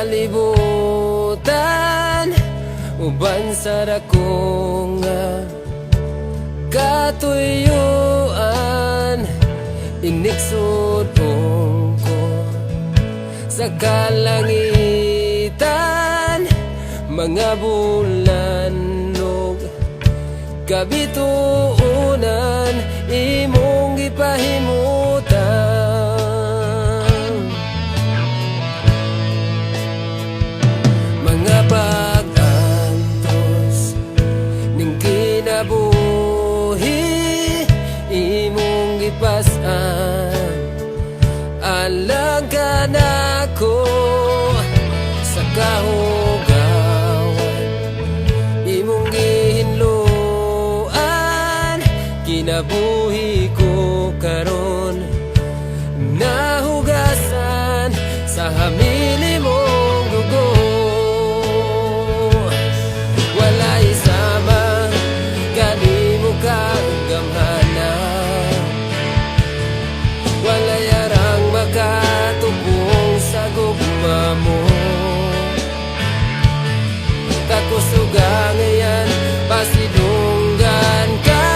kalibutan uban sa dako nga katuyuan, inigsud ko sa kalangitan, mga bulan ug kabituunan imong gipahimutan. Mga pag-antos ning kinabuhi imong gipas-an, alang ka nako sa kahugawan, imong gihinluan, kinabuhi ko karon nahugasan sa hamili mong dugo. Walay sama kanimo kang gamhana, walay arang makatubong sa gugma mo. Kakusuga ngayon pasidunggan ka,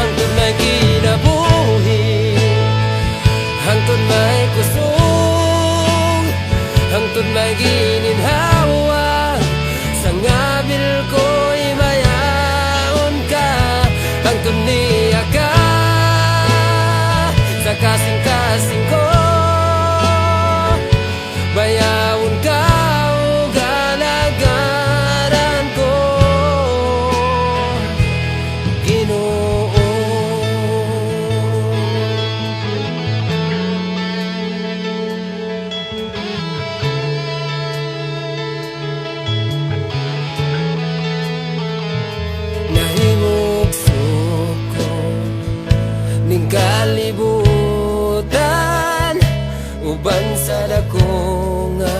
hangtod may kinabuhi, hangtod may kusog, hangtod may gininhawa, sa ngabil ko'y mayaon ka, hangtod niya ka sa kasing-kasing ko, bayawon ka o galagaran ko, Ginoo. Nahimog suko ning kalibutan uban sa dako nga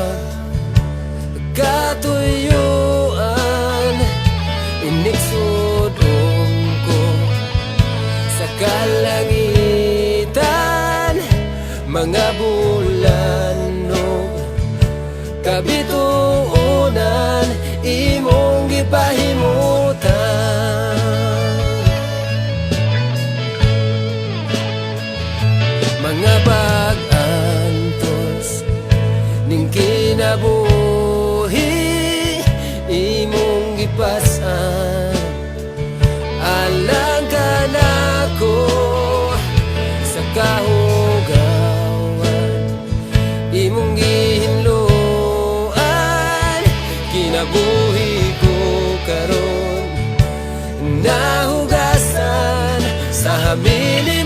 katuyuan, inigsud ko sa kalangitan, mga bulan ug kabituunan imong gipahimutan. Mga pag-antos ning kinabuhi imong gipas-an, alang ka nako sa kahugawan, imong gihinluan, kinabuhi ko karon nahugasan sa hamili